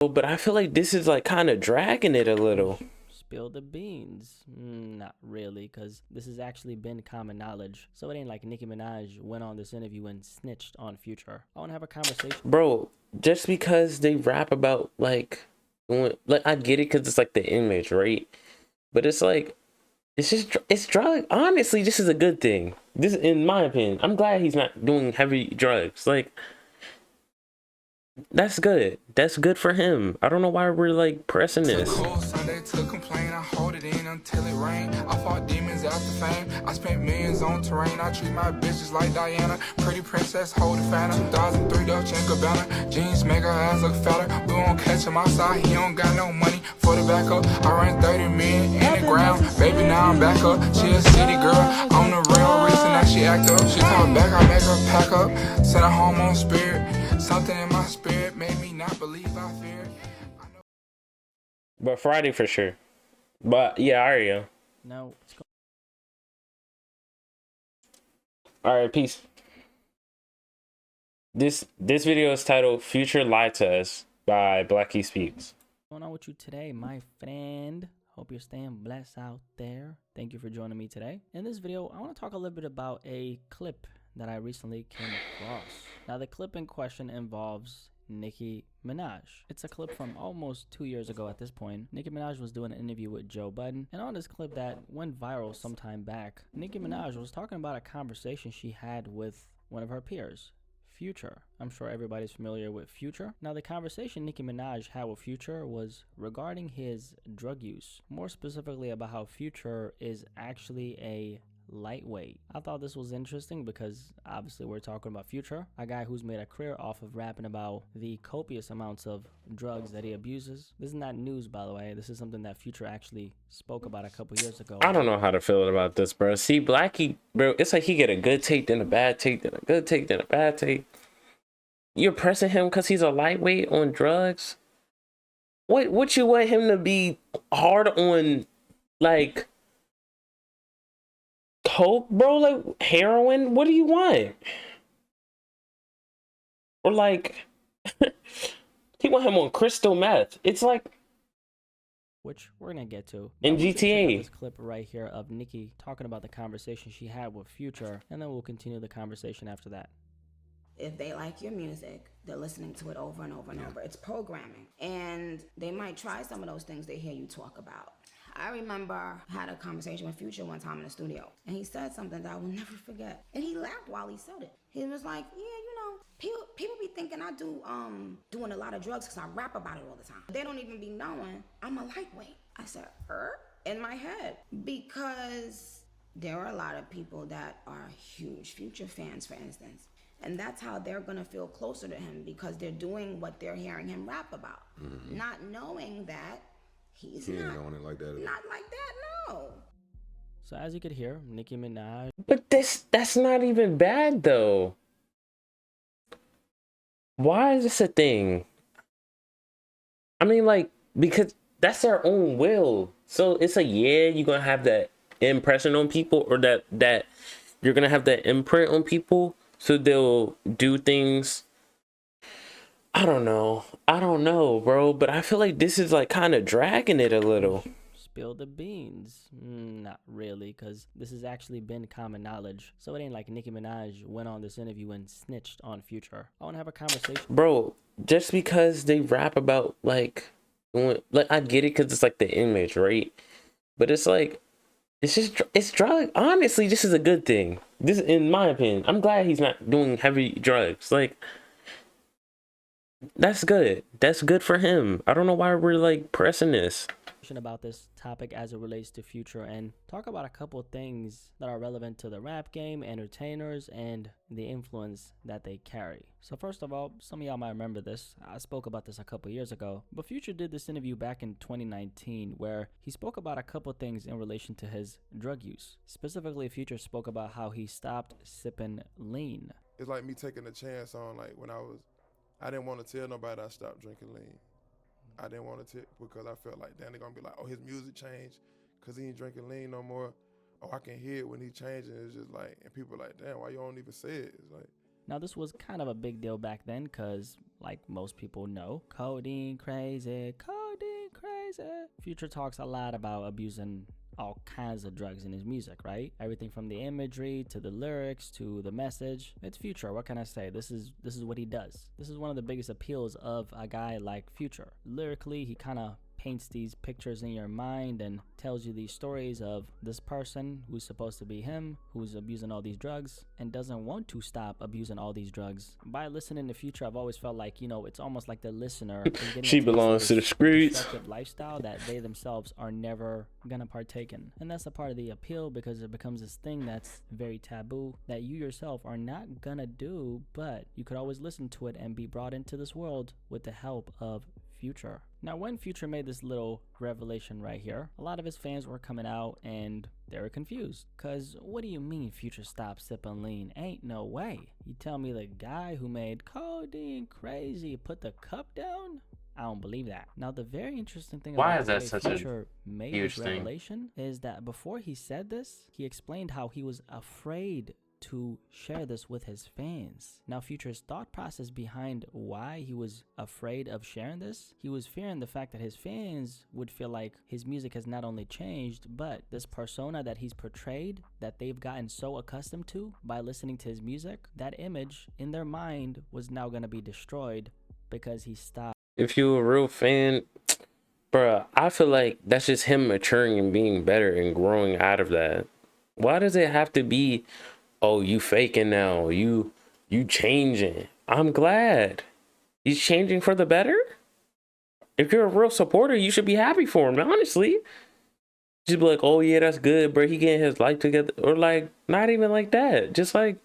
But I feel like this is like kind of dragging it a little. Spill the beans. Not really, because this has actually been common knowledge. So it ain't like Nicki Minaj went on this interview and snitched on Future. I want to have a conversation. Bro, just because they rap about like I get it because it's like the image, right? But it's like it's drug. Honestly, this is a good thing. This, in my opinion, I'm glad he's not doing heavy drugs. Like, that's good. That's good for him. I don't know why we're like pressing this. Sunday to complain, I hold it in until it rain. I fought demons after fame. I spent millions on terrain. I treat my bitches like Diana. Pretty princess, hold it fatter. 2003 Dolce & Gabbana. Jeans make her ass look fatter. We won't catch him outside. He don't got no money for the backup. I ran 30 million in the ground. Baby, now I'm back up. She a city girl. I'm the real reason that she act up. She talk back, I make her pack up. Send her home on spirit. Something in my spirit made me not believe I feared. But Friday for sure. But yeah, I hear you. No. All right, peace. This video is titled "Future Lied to Us" by Blackie Speaks. What's going on with you today, my friend? Hope you're staying blessed out there. Thank you for joining me today. In this video, I want to talk a little bit about a clip that I recently came across. Now, the clip in question involves Nicki Minaj. It's a clip from almost 2 years ago at this point. Nicki Minaj was doing an interview with Joe Budden, and on this clip that went viral some time back, Nicki Minaj was talking about a conversation she had with one of her peers, Future. I'm sure everybody's familiar with Future. Now, the conversation Nicki Minaj had with Future was regarding his drug use, more specifically about how Future is actually a lightweight. I thought this was interesting because obviously we're talking about Future, a guy who's made a career off of rapping about the copious amounts of drugs that he abuses. This is not news, by the way. This is something that Future actually spoke about a couple years ago. I don't know how to feel about this, bro. See, Blackie, bro, it's like he get a good take, then a bad take, then a good take, then a bad take. You're pressing him because he's a lightweight on drugs? What you want him to be hard on, like, coke, bro? Like, heroin? What do you want? Or like, he want him on crystal meth. It's like, which we're gonna get to. in GTA. This clip right here of Nicki talking about the conversation she had with Future, and then we'll continue the conversation after that. If they like your music, they're listening to it over and over and over. It's programming. And they might try some of those things they hear you talk about. I remember I had a conversation with Future one time in the studio, and he said something that I will never forget. And he laughed while he said it. He was like, yeah, you know, people be thinking I do doing a lot of drugs because I rap about it all the time. They don't even be knowing I'm a lightweight. I said, in my head, because there are a lot of people that are huge Future fans, for instance. And that's how they're gonna feel closer to him, because they're doing what they're hearing him rap about, not knowing that he's not on it like that. Not like that, no. So as you could hear, Nicki Minaj. But that's not even bad though. Why is this a thing? I mean, like, because that's their own will. So it's like, yeah, you're gonna have that impression on people, or that you're gonna have that imprint on people. So they'll do things. I don't know, bro. But I feel like this is like kind of dragging it a little. Spill the beans. Not really, because this has actually been common knowledge. So it ain't like Nicki Minaj went on this interview and snitched on Future. I want to have a conversation. Bro, just because they rap about like I get it because it's like the image, right? But it's like, it's drug. Honestly, this is a good thing. This, in my opinion, I'm glad he's not doing heavy drugs. Like, that's good. That's good for him. I don't know why we're like pressing this. About this topic as it relates to Future, and talk about a couple things that are relevant to the rap game, entertainers, and the influence that they carry. So first of all, some of y'all might remember this. I spoke about this a couple years ago, but Future did this interview back in 2019 where he spoke about a couple things in relation to his drug use. Specifically, Future spoke about how he stopped sipping lean. It's like me taking a chance on, like, when I didn't want to tell nobody I stopped drinking lean. I didn't want to tip because I felt like, damn, they're going to be like, oh, his music changed because he ain't drinking lean no more. Oh, I can hear it when he changing. It's just like, and people are like, damn, why you don't even say it? It's like. Now, this was kind of a big deal back then because like most people know. Codeine crazy, codeine crazy. Future talks a lot about abusing all kinds of drugs in his music, right? Everything from the imagery to the lyrics to the message. It's Future. What can I say? This is what he does. This is one of the biggest appeals of a guy like Future. Lyrically, he kind of paints these pictures in your mind and tells you these stories of this person who's supposed to be him, who's abusing all these drugs and doesn't want to stop abusing all these drugs. By listening to Future, I've always felt like, you know, it's almost like the listener is getting She belongs to the streets. destructive lifestyle that they themselves are never gonna partake in. And that's a part of the appeal, because it becomes this thing that's very taboo that you yourself are not gonna do, but you could always listen to it and be brought into this world with the help of Future. Now, when Future made this little revelation right here, a lot of his fans were coming out and they were confused. Cause what do you mean Future stopped sipping lean? Ain't no way. You tell me the guy who made Codeine Crazy put the cup down? I don't believe that. Now, the very interesting thing Why about is the that way such a Future made huge this thing? revelation is that before he said this, he explained how he was afraid to share this with his fans. Now, Future's thought process behind why he was afraid of sharing this, he was fearing the fact that his fans would feel like his music has not only changed, but this persona that he's portrayed, that they've gotten so accustomed to by listening to his music, that image in their mind was now going to be destroyed because he stopped. If you're a real fan, bruh, I feel like that's just him maturing and being better and growing out of that. Why does it have to be, oh, you faking now, you changing? I'm glad he's changing for the better. If you're a real supporter, you should be happy for him, honestly. Just be like, oh yeah, that's good, bro, he getting his life together. Or like, not even like that, just like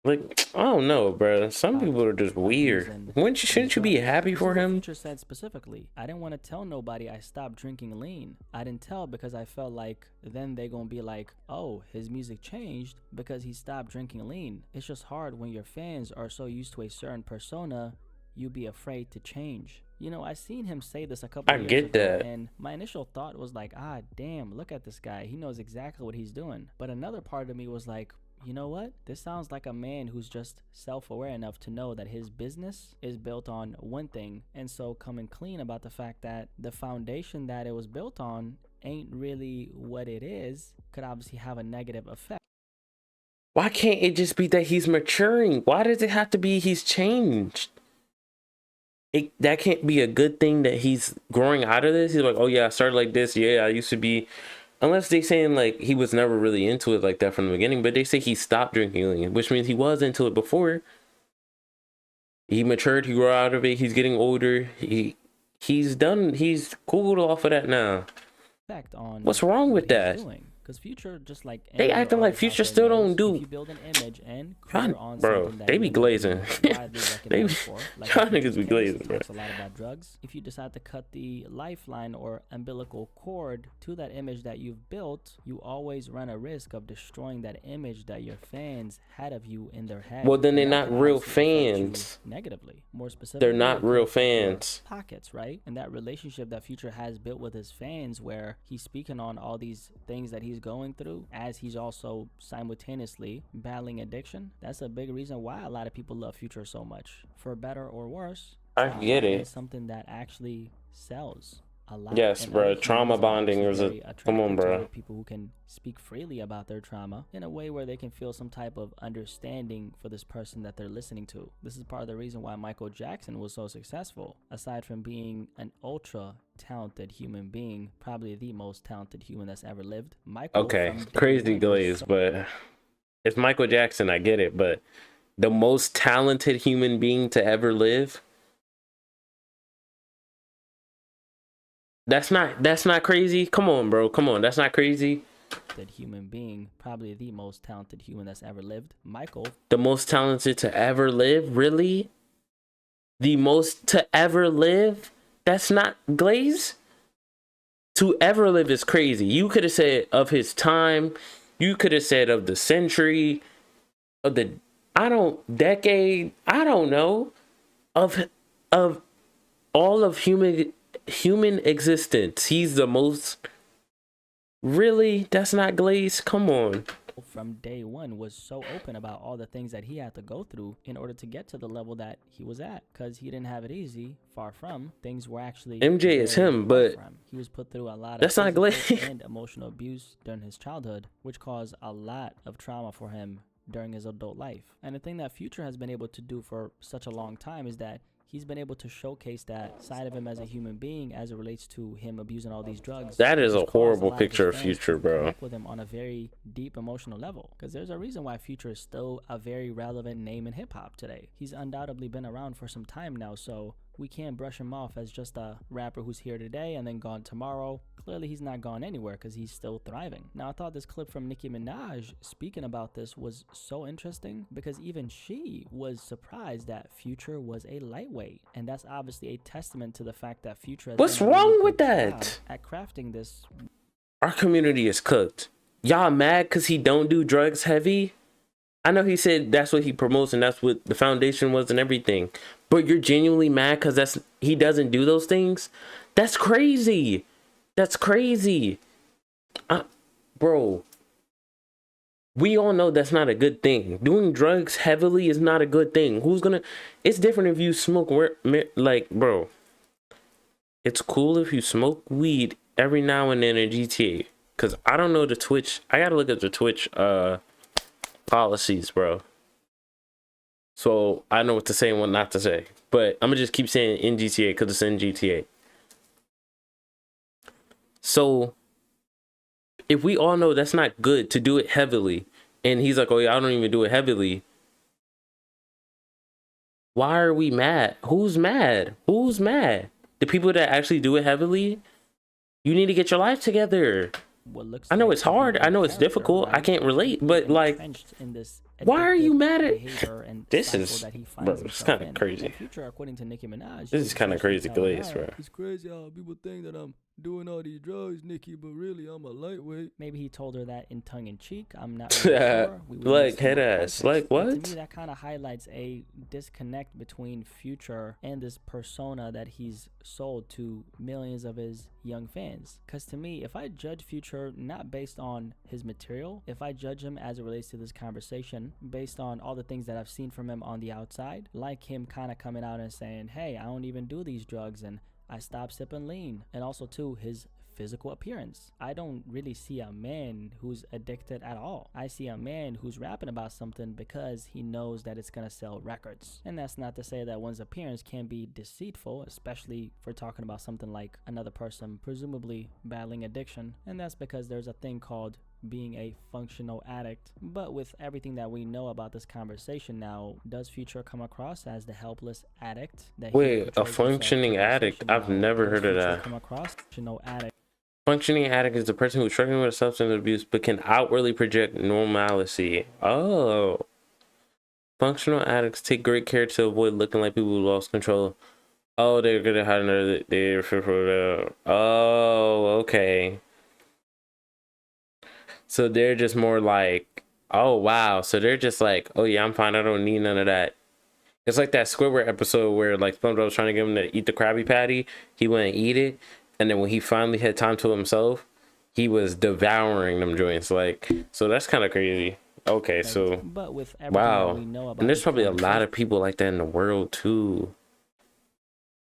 I don't know, bro. Some people are just weird. Shouldn't you be happy for him? Future said specifically, I didn't want to tell nobody I stopped drinking lean. I didn't tell because I felt like then they gonna be like, oh, his music changed because he stopped drinking lean. It's just hard when your fans are so used to a certain persona, you be afraid to change. You know, I seen him say this a couple of years get ago, that. and my initial thought was like, ah, damn, look at this guy. He knows exactly what he's doing. But another part of me was like, you know what? This sounds like a man who's just self-aware enough to know that his business is built on one thing, and so coming clean about the fact that the foundation that it was built on ain't really what it is could obviously have a negative effect. Why can't it just be that he's maturing? Why does it have to be he's changed? That can't be a good thing that he's growing out of this. He's like, oh yeah, I started like this. Yeah, I used to be. Unless they saying like he was never really into it like that from the beginning, but they say he stopped drinking lean, which means he was into it before. He matured, he grew out of it, he's getting older, he's cooled off of that now. On what's wrong with that? Because Future, just like they acting like Future still don't do. If you build an image and career on bro, that they be glazing. They be, like y'all niggas be glazing, bro. Talks a lot about drugs. If you decide to cut the lifeline or umbilical cord to that image that you've built, you always run a risk of destroying that image that your fans had of you in their head. Well, then they're not real fans. Negatively, more specifically, they're not real fans. Pockets, right? And that relationship that Future has built with his fans, where he's speaking on all these things that he's going through as he's also simultaneously battling addiction. That's a big reason why a lot of people love Future so much. For better or worse, I get it. It's something that actually sells a lot. Yes, bro. Trauma bonding is come on, bro. People who can speak freely about their trauma in a way where they can feel some type of understanding for this person that they're listening to. This is part of the reason why Michael Jackson was so successful. Aside from being an ultra talented human being, probably the most talented human that's ever lived. Michael, okay, crazy glaze, but it's Michael Jackson. I get it, but the most talented human being to ever live. That's not crazy. Come on, bro. Come on. That's not crazy. Human being, probably the most talented human that's ever lived. Michael, the most talented to ever live. Really? The most to ever live? That's not glaze. To ever live is crazy. You could have said of his time. You could have said of the century, of the decade. I don't know. Of all of human existence, he's the most. Really? That's not glaze? Come on. from day one was so open about all the things that he had to go through in order to get to the level that he was at, because he didn't have it easy. Far from. Things were actually MJ is very him, hard but for him. He was put through a lot of that's not physical Glade. and emotional abuse during his childhood, which caused a lot of trauma for him during his adult life. And the thing that Future has been able to do for such a long time is that he's been able to showcase that side of him as a human being as it relates to him abusing all these drugs. That is a which caused horrible lot of his picture of fans Future, to bro. connect with him on a very deep emotional level, because there's a reason why Future is still a very relevant name in hip-hop today. He's undoubtedly been around for some time now, so we can't brush him off as just a rapper who's here today and then gone tomorrow. Clearly he's not gone anywhere because he's still thriving. Now, I thought this clip from Nicki Minaj speaking about this was so interesting, because even she was surprised that Future was a lightweight, and that's obviously a testament to the fact that Future has What's done a really wrong with good that? job at crafting this. Our community is cooked. Y'all mad because he don't do drugs heavy? I know he said that's what he promotes and that's what the foundation was and everything, but you're genuinely mad because he doesn't do those things? That's crazy. That's crazy. Bro, we all know that's not a good thing. Doing drugs heavily is not a good thing. It's different if you smoke, like, bro, it's cool if you smoke weed every now and then in GTA. Because I don't know the Twitch. I got to look at the Twitch policies, bro. So I know what to say and what not to say. But I'm going to just keep saying in GTA because it's in GTA. So if we all know that's not good to do it heavily, and he's like, oh yeah, I don't even do it heavily, why are we mad? Who's mad? Who's mad? The people that actually do it heavily? You need to get your life together. I know it's hard. I know it's difficult. I can't relate, but like, why are you mad at? This is, bro, it's kind of crazy. Future, according to Nicki Minaj, this is kind of crazy, Glaze, bro. It's crazy how people think that I'm doing all these drugs, Nicki, but really I'm a lightweight. Maybe he told her that in tongue in cheek. I'm not really sure. Like head ass. Like what? And to me, that kind of highlights a disconnect between Future and this persona that he's sold to millions of his young fans. Because to me, if I judge Future not based on his material, if I judge him as it relates to this conversation based on all the things that I've seen from him on the outside, like him kind of coming out and saying, hey, I don't even do these drugs and I stopped sipping lean, and also too his physical appearance. I don't really see a man who's addicted at all. I see a man who's rapping about something because he knows that it's gonna sell records. And that's not to say that one's appearance can be deceitful, especially if we're talking about something like another person presumably battling addiction, and that's because there's a thing called being a functional addict. But with everything that we know about this conversation now, does Future come across as the helpless addict? Wait, a functioning addict? I've never heard of that. Come across functional addict. Functioning addict is the person who's struggling with substance abuse but can outwardly project normalcy. Oh. Functional addicts take great care to avoid looking like people who lost control. Oh, they're gonna have another. Oh, okay. So they're just more like, oh wow. So they're just like, oh yeah, I'm fine. I don't need none of that. It's like that Squidward episode where like SpongeBob was trying to get him to eat the Krabby Patty. He wouldn't eat it, and then when he finally had time to himself, he was devouring them joints. Like, so that's kind of crazy. Okay, so but with wow, we know about, and there's probably a lot of people like that in the world too.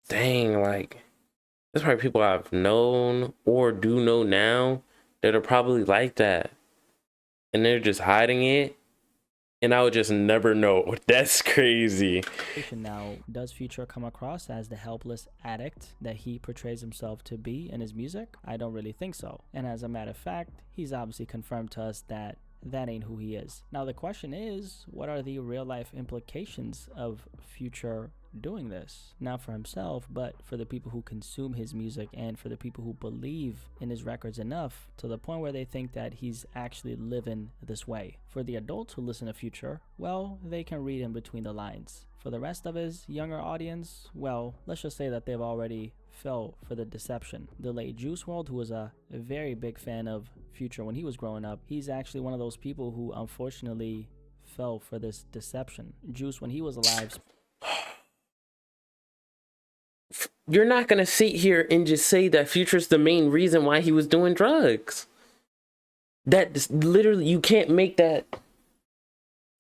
Dang, like there's probably people I've known or do know now that are probably like that, and they're just hiding it, and I would just never know. That's crazy. Now, does Future come across as the helpless addict that he portrays himself to be in his music? I don't really think so. And as a matter of fact, he's obviously confirmed to us that that ain't who he is. Now the question is, what are the real life implications of Future doing this? Not for himself, but for the people who consume his music and for the people who believe in his records enough to the point where they think that he's actually living this way. For the adults who listen to Future, well, they can read in between the lines. For the rest of his younger audience, well, let's just say that they've already fell for the deception. The late Juice WRLD, who was a very big fan of Future when he was growing up, he's actually one of those people who unfortunately fell for this deception. Juice, when he was alive, you're not gonna sit here and just say that Future's the main reason why he was doing drugs. That literally, you can't make that.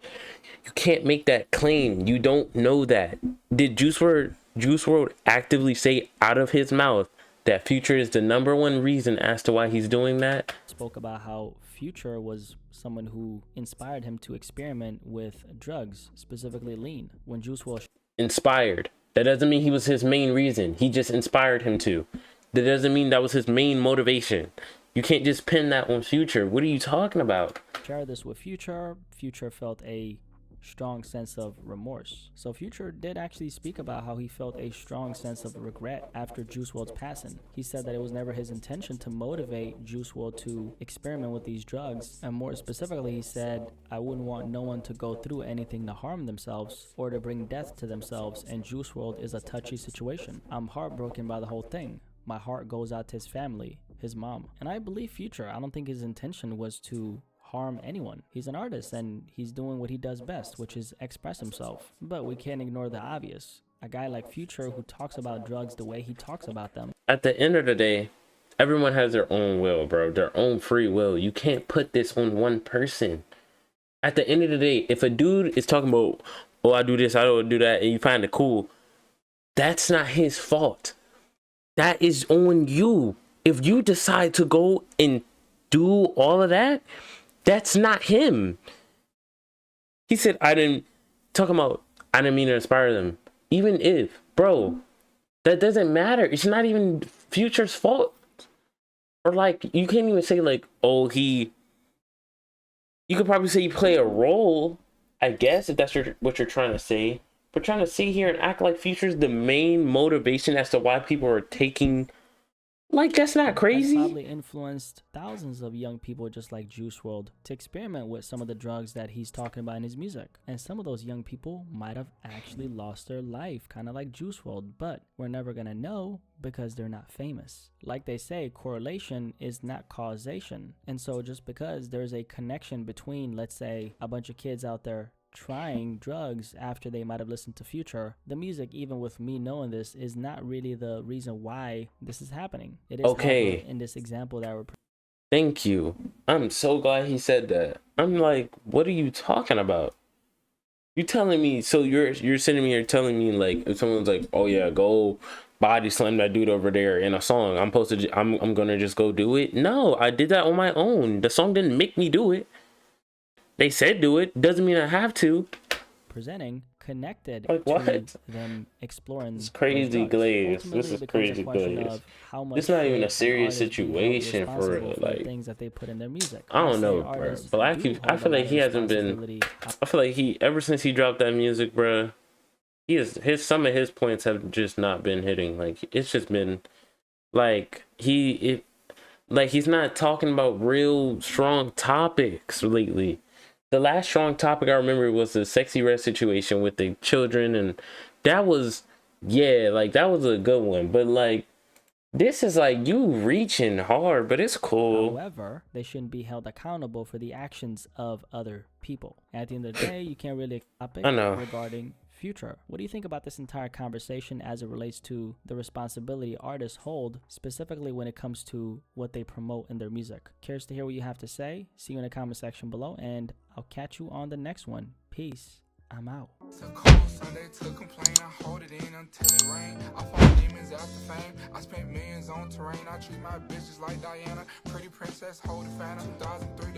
You can't make that claim. You don't know that. Did Juice WRLD actively say out of his mouth that Future is the #1 reason as to why he's doing that? Spoke about how Future was someone who inspired him to experiment with drugs, specifically lean. When Juice WRLD Inspired. That doesn't mean he was his main reason. He just inspired him to. That doesn't mean that was his main motivation. You can't just pin that on Future. What are you talking about? shared this with Future, Future felt a strong sense of remorse. So Future did actually speak about how he felt a strong sense of regret after Juice WRLD's passing. He said that it was never his intention to motivate Juice WRLD to experiment with these drugs, and more specifically he said, I wouldn't want no one to go through anything to harm themselves or to bring death to themselves, and Juice WRLD is a touchy situation. I'm heartbroken by the whole thing. My heart goes out to his family, his mom. And I believe Future, I don't think his intention was to harm anyone. He's an artist and he's doing what he does best, which is express himself. But we can't ignore the obvious. A guy like Future who talks about drugs the way he talks about them. At the end of the day, everyone has their own will, bro. Their own free will. You can't put this on one person. At the end of the day, if a dude is talking about, oh, I do this, I don't do that, and you find it cool, that's not his fault. That is on you. If you decide to go and do all of that, that's not him. He said, I didn't mean to inspire them. Even if, bro, that doesn't matter. It's not even Future's fault. Or like, you can't even say like, oh, you could probably say you play a role, I guess, if that's what you're trying to say. But trying to sit here and act like Future's the main motivation as to why people are taking, like, that's not crazy. That's probably influenced thousands of young people just like Juice WRLD to experiment with some of the drugs that he's talking about in his music. And some of those young people might have actually lost their life, kind of like Juice WRLD, but we're never gonna know because they're not famous. Like they say, correlation is not causation. And so just because there's a connection between, let's say, a bunch of kids out there trying drugs after they might have listened to Future, the music, even with me knowing this, is not really the reason why this is happening. It is okay in this example that we're thank you. I'm so glad he said that. I'm like, what are you talking about? You telling me, so you're sitting here telling me like, if someone's like, oh yeah, go body slam that dude over there in a song, I'm gonna just go do it? No, I did that on my own. The song didn't make me do it. They said do it. Doesn't mean I have to. presenting connected like what? To them exploring. It's crazy glaze. This is crazy glaze. This is not even a serious situation for it. Like things that they put in their music. I don't know, bro. But I feel like he hasn't been. I feel like ever since he dropped that music, bro. Some of his points have just not been hitting. Like it's just been like he's not talking about real strong topics lately. The last strong topic I remember was the Sexy Red situation with the children, and that was, yeah, like that was a good one. But like, this is like you reaching hard, but it's cool. However, they shouldn't be held accountable for the actions of other people. At the end of the day, you can't really topic regarding Future. What do you think about this entire conversation as it relates to the responsibility artists hold, specifically when it comes to what they promote in their music? Curious to hear what you have to say. See you in the comment section below, and I'll catch you on the next one. Peace. I'm out. It's a cold Sunday to complain. I hold it in until it rain. I fought demons after fame. I spent millions on terrain. I treat my bitches like Diana. Pretty princess, hold the phantom. 2003.